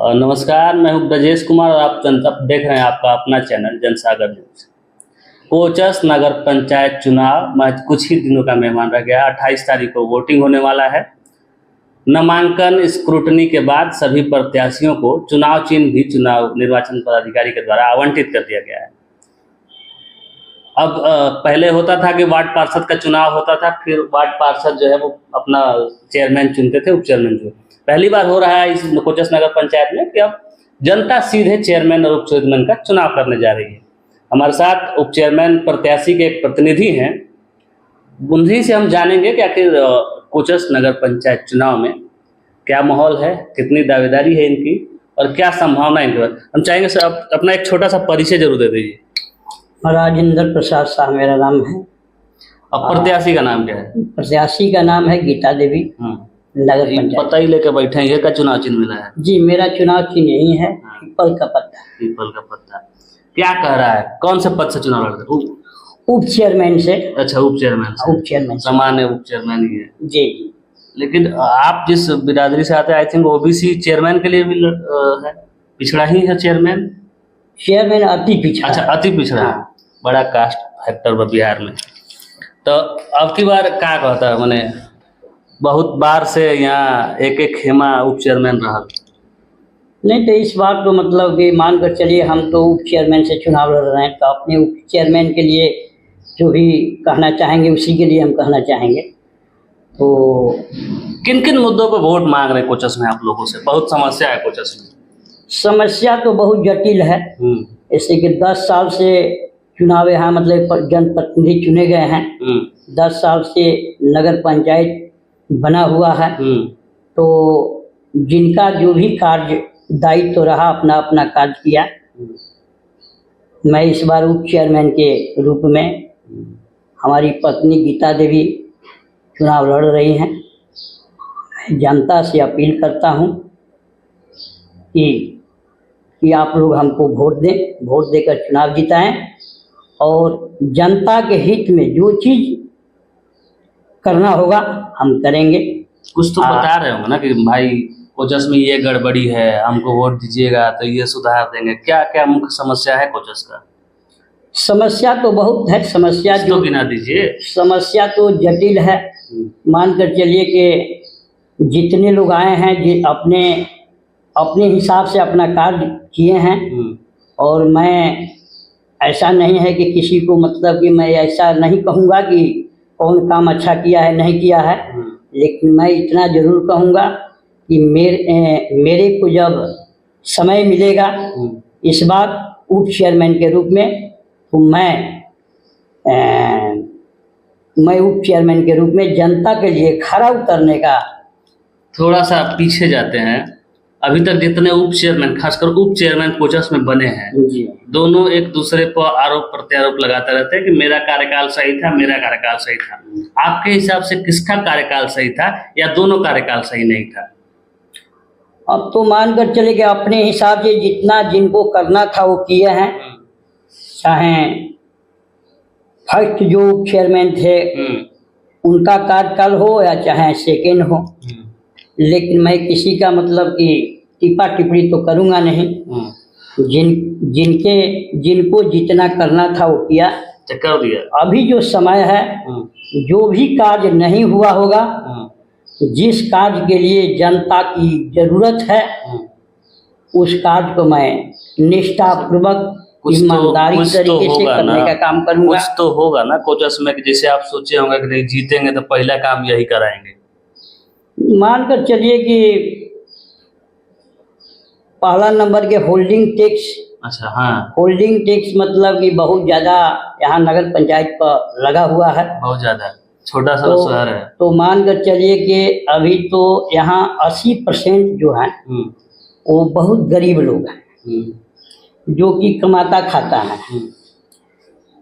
और नमस्कार, मैं हूं ब्रजेश कुमार और आप देख रहे हैं आपका अपना चैनल जनसागर न्यूज। कोचस नगर पंचायत चुनाव में कुछ ही दिनों का मेहमान रह गया। 28 तारीख को वोटिंग होने वाला है। नामांकन स्क्रूटनी के बाद सभी प्रत्याशियों को चुनाव चिन्ह भी चुनाव निर्वाचन पदाधिकारी के द्वारा आवंटित कर दिया गया है। अब पहले होता था कि वार्ड पार्षद का चुनाव होता था, फिर वार्ड पार्षद जो है वो अपना चेयरमैन चुनते थे, उप चेयरमैन जो पहली बार हो रहा है इस कोचस नगर पंचायत में कि अब जनता सीधे चेयरमैन और उप चेयरमैन का चुनाव करने जा रही है। हमारे साथ उप चेयरमैन प्रत्याशी के एक प्रतिनिधि हैं, उन्हीं से हम जानेंगे कि आखिर कोचस नगर पंचायत चुनाव में क्या माहौल है, कितनी दावेदारी है इनकी और क्या संभावना इनके बाद। हम चाहेंगे सर आप अपना एक छोटा सा परिचय जरूर दे दीजिए। राजेंद्र प्रसाद शाह मेरा नाम है। अब प्रत्याशी का नाम क्या है? प्रत्याशी का नाम है गीता देवी, नगर पंचायत। पता ही लेके बैठे हैं, ये का चुनाव चिन्ह मिला है जी, मेरा चुनाव चिन्ह यही है, पीपल का पत्ता। पीपल का पत्ता। क्या कह रहा है, कौन से पद से चुनाव लड़ रहे? उप चेयरमैन से। अच्छा, उप चेयरमैन से। उप चेयरमैन सामान्य उप चेयरमैन ही है जी। लेकिन आप जिस बिरादरी से आते हैं, आई थिंक ओबीसी चेयरमैन के लिए भी है, पिछड़ा ही है चेयरमैन। चेयरमैन अति पिछड़ा। अच्छा, अति पिछड़ा है। बड़ा कास्ट फैक्टर बिहार में। तो अब की बार क्या कहता है, मैंने बहुत बार से यहाँ एक एक खेमा उप चेयरमैन रहा नहीं, तो इस बार तो मतलब कि मान कर चलिए हम तो उप चेयरमैन से चुनाव लड़ रहे हैं, तो अपने उप चेयरमैन के लिए जो भी कहना चाहेंगे उसी के लिए हम कहना चाहेंगे। तो किन किन मुद्दों पर वोट मांग रहे हैं कोचस में आप लोगों से? बहुत समस्या है कोचस में। समस्या तो बहुत जटिल है। जैसे कि 10 साल से चुनाव यहाँ मतलब जनप्रतिनिधि चुने गए हैं। 10 साल से नगर पंचायत बना हुआ है। तो जिनका जो भी कार्य दायित्व रहा अपना अपना कार्य किया। मैं इस बार उप चेयरमैन के रूप में, हमारी पत्नी गीता देवी चुनाव लड़ रही हैं। जनता से अपील करता हूं कि आप लोग हमको वोट दें, वोट देकर चुनाव जिताएं और जनता के हित में जो चीज करना होगा हम करेंगे। कुछ तो बता रहे होंगे ना कि भाई कोचस में ये गड़बड़ी है, हमको वोट दीजिएगा तो ये सुधार देंगे। क्या क्या मुख्य समस्या है कोचस का? समस्या तो बहुत है। समस्या तो गिना दीजिए। समस्या तो जटिल है। मान कर चलिए कि जितने लोग आए हैं अपने अपने हिसाब से अपना कार्य किए हैं। और मैं ऐसा नहीं है कि किसी को मतलब कि मैं ऐसा नहीं कहूँगा कि कौन काम अच्छा किया है नहीं किया है, लेकिन मैं इतना जरूर कहूँगा कि मेरे को जब समय मिलेगा इस बार उप चेयरमैन के रूप में, तो मैं उप चेयरमैन के रूप में जनता के लिए खरा उतरने का। थोड़ा सा पीछे जाते हैं। अभी तक जितने उप चेयरमैन, खासकर उप चेयरमैन कोचस में बने हैं, दोनों एक दूसरे पर आरोप प्रत्यारोप लगाते रहते हैं कि मेरा कार्यकाल सही था, मेरा कार्यकाल सही था। आपके हिसाब से किसका कार्यकाल सही था या दोनों कार्यकाल सही नहीं था? अब तो मानकर चले कि अपने हिसाब से जितना जिनको करना था वो किए हैं। चाहे फर्स्ट जो उप चेयरमैन थे उनका कार्यकाल हो या चाहे सेकेंड हो, लेकिन मैं किसी का मतलब कि टिप्पा टिप्पणी तो करूँगा नहीं। जिनको जितना करना था वो किया, कर दिया। अभी जो समय है, जो भी कार्य नहीं हुआ होगा, जिस कार्य के लिए जनता की जरूरत है, उस कार्य को मैं निष्ठापूर्वक ईमानदारी तरीके से करने का काम करूँगा। कुछ तो होगा ना कोचस में कि जैसे आप सोचे होंगे कि नहीं जीतेंगे तो पहला काम यही कराएंगे। मानकर चलिए कि पहला नंबर के होल्डिंग टैक्स। अच्छा, हाँ। होल्डिंग टैक्स मतलब कि बहुत ज्यादा यहाँ नगर पंचायत पर लगा हुआ है। बहुत ज्यादा, छोटा सा शहर है। तो मानकर चलिए कि अभी तो यहाँ 80% जो है वो बहुत गरीब लोग हैं, जो कि कमाता खाता है।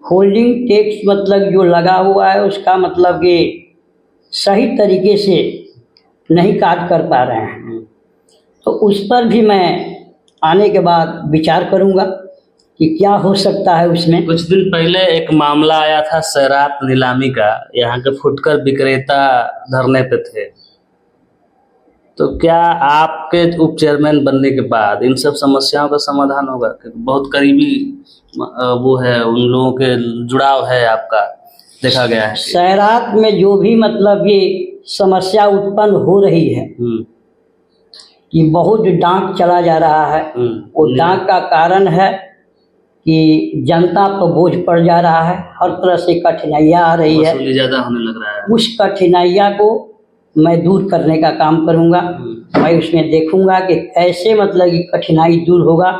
होल्डिंग टैक्स मतलब जो लगा हुआ है उसका मतलब कि सही तरीके से नहीं कार्य कर पा रहे हैं, तो उस पर भी मैं आने के बाद विचार करूंगा कि क्या हो सकता है उसमें। कुछ दिन पहले एक मामला आया था शराब नीलामी का, यहाँ के फुटकर विक्रेता धरने पे थे। तो क्या आपके उप चेयरमैन बनने के बाद इन सब समस्याओं का समाधान होगा? क्योंकि बहुत करीबी वो है, उन लोगों के जुड़ाव है आपका, देखा गया है। शहरात में जो भी मतलब ये समस्या उत्पन्न हो रही है कि बहुत डांक चला जा रहा है, वो डांक का कारण है कि जनता पर बोझ पड़ जा रहा है, हर तरह से कठिनाइयाँ आ रही है। वसूली ज्यादा होने लग रहा है। उस कठिनाइयाँ को मैं दूर करने का काम करूँगा। मैं उसमें देखूँगा कि कैसे मतलब कि कठिनाई दूर होगा,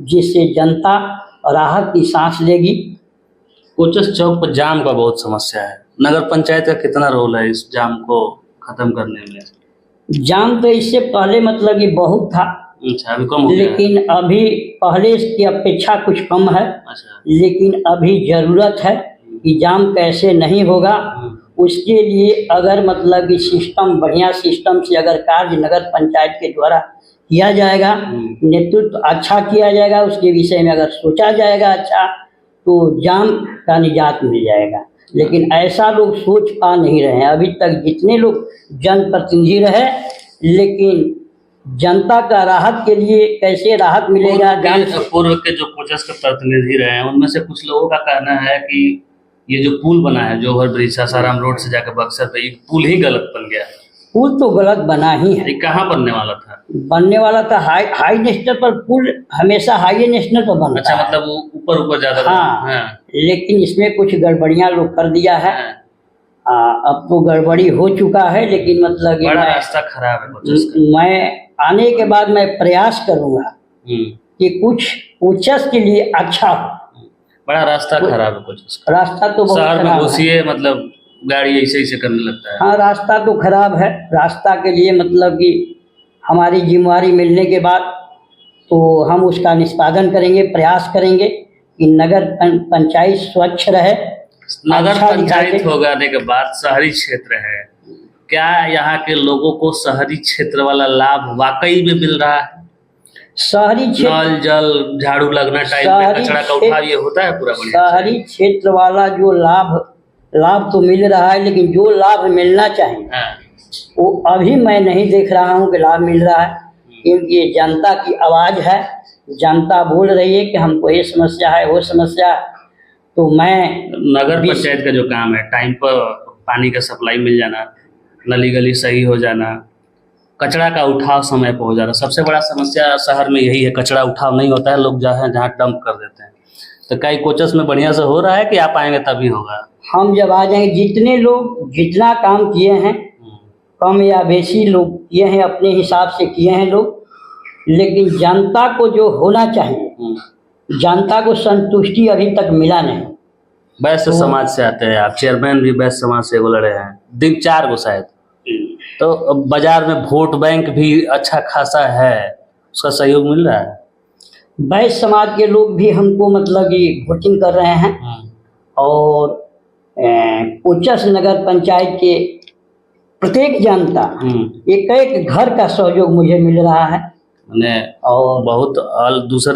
जिससे जनता राहत की सांस लेगी। कोचस चौक पर जाम का बहुत समस्या है, नगर पंचायत का कितना रोल है इस जाम को खत्म करने में? जाम तो इससे पहले मतलब कि बहुत था, अच्छा, अभी कम हो गया है। लेकिन अभी पहले की अपेक्षा कुछ कम है। अच्छा। लेकिन अभी जरूरत है कि जाम कैसे नहीं होगा, उसके लिए अगर मतलब कि सिस्टम, बढ़िया सिस्टम से अगर कार्य नगर पंचायत के द्वारा किया जाएगा, नेतृत्व अच्छा किया जाएगा, उसके विषय में अगर सोचा जाएगा अच्छा, तो जाम का निजात मिल जाएगा। लेकिन ऐसा लोग सोच पा नहीं रहे हैं अभी तक। जितने लोग जनप्रतिनिधि रहे, लेकिन जनता का राहत के लिए कैसे राहत मिलेगा? पूर्व के जो कोचस के प्रतिनिधि रहे हैं, उनमें से कुछ लोगों का कहना है कि ये जो पुल बना है जोहर ब्रिज सासाराम रोड से जाकर बक्सर पे, ये पुल ही गलत बन गया। पुल तो गलत बना ही है। ये कहाँ बनने वाला था? बनने वाला था हाई नेशनल पर। पुल हमेशा हाई नेशनल पर बनता अच्छा, है। मतलब वो ऊपर ज्यादा। हाँ। लेकिन इसमें कुछ गड़बड़ियां लोग कर दिया है। अब तो गड़बड़ी हो चुका है, लेकिन मतलब बड़ा रास्ता खराब है कोचस का। मैं आने के बाद मैं प्रयास करूंगा कि कुछ कोचस के लिए अच्छा हो। बड़ा रास्ता खराब है कोचस का। रास्ता तो बहुत शहर में खराब घुसिए, मतलब गाड़ी ऐसे करने लगता है। हाँ, रास्ता तो खराब है। रास्ता के लिए मतलब कि हमारी जिम्मेवारी मिलने के बाद तो हम उसका निष्पादन करेंगे, प्रयास करेंगे कि नगर पंचायत स्वच्छ रहे। नगर पंचायत हो जाने के बाद शहरी क्षेत्र है, क्या यहाँ के लोगों को शहरी क्षेत्र वाला लाभ वाकई में मिल रहा है? शहरी क्षेत्र, नल जल, झाड़ू लगना, टाइम पे कचरा का उठाव, ये होता है पूरा बढ़िया? शहरी क्षेत्र वाला जो लाभ तो मिल रहा है, लेकिन जो लाभ मिलना चाहिए वो अभी मैं नहीं देख रहा हूँ कि लाभ मिल रहा है। क्योंकि ये जनता की आवाज़ है, जनता बोल रही है कि हमको ये समस्या है, वो समस्या है। तो मैं नगर पंचायत का जो काम है, टाइम पर पानी का सप्लाई मिल जाना, नली गली सही हो जाना, कचरा का उठाव समय पर हो जाना, सबसे बड़ा समस्या शहर में यही है। कचरा उठाव नहीं होता है, लोग जहाँ डंप कर देते हैं। तो कई कोचस में बढ़िया से हो रहा है कि आप आएंगे तभी होगा? हम जब आ जाएंगे, जितने लोग जितना काम किए हैं, कम या बेशी लोग किए हैं, अपने हिसाब से किए हैं लोग, लेकिन जनता को जो होना चाहिए, जनता को संतुष्टि अभी तक मिला नहीं। वैश्य समाज से आते हैं आप, चेयरमैन भी वैश्य समाज से वो लड़े हैं, दिन 4 को शायद। तो बाजार में वोट बैंक भी अच्छा खासा है, उसका सहयोग मिल रहा है? वैश्य समाज के लोग भी हमको मतलब कि वोटिंग कर रहे हैं। और कोचस नगर पंचायत के प्रत्येक जनता, एक घर का सहयोग मुझे मिल रहा है। और बहुत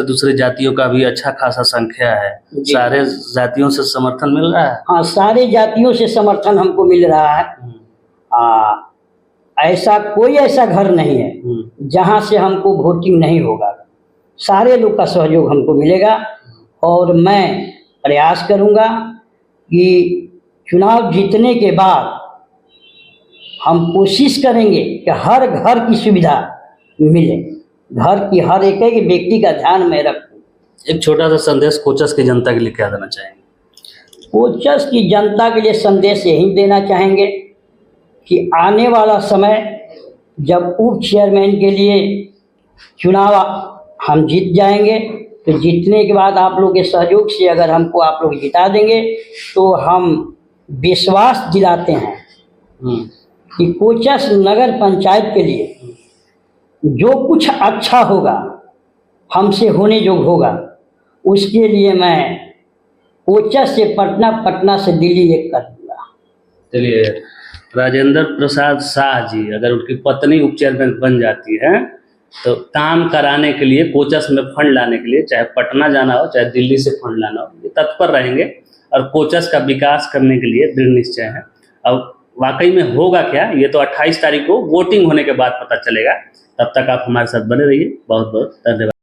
दूसरे जातियों का भी अच्छा खासा संख्या है, सारे जातियों से समर्थन मिल रहा है? हाँ, सारे जातियों से समर्थन हमको मिल रहा है। ऐसा कोई ऐसा घर नहीं है जहाँ से हमको वोटिंग नहीं होगा, सारे लोग का सहयोग हमको मिलेगा। और मैं प्रयास करूँगा कि चुनाव जीतने के बाद हम कोशिश करेंगे कि हर घर की सुविधा मिले, घर की हर एक व्यक्ति का ध्यान में रखूं। एक छोटा सा संदेश कोचस की जनता के लिए क्या देना चाहेंगे? कोचस की जनता के लिए संदेश यही देना चाहेंगे कि आने वाला समय जब उप चेयरमैन के लिए चुनाव हम जीत जाएंगे, तो जीतने के बाद आप लोग के सहयोग से अगर हमको आप लोग जिता देंगे, तो हम विश्वास दिलाते हैं कि कोचस नगर पंचायत के लिए जो कुछ अच्छा होगा, हमसे होने योग्य होगा, उसके लिए मैं कोचस से पटना, पटना से दिल्ली एक कर दूंगा। चलिए, राजेंद्र प्रसाद शाह जी अगर उनकी पत्नी उप चेयरमैन बन जाती है, तो काम कराने के लिए, कोचस में फंड लाने के लिए, चाहे पटना जाना हो चाहे दिल्ली से फंड लाना हो, ये तत्पर रहेंगे और कोचस का विकास करने के लिए दृढ़ निश्चय है। अब वाकई में होगा क्या, ये तो 28 तारीख को वोटिंग होने के बाद पता चलेगा। तब तक आप हमारे साथ बने रहिए। बहुत बहुत धन्यवाद।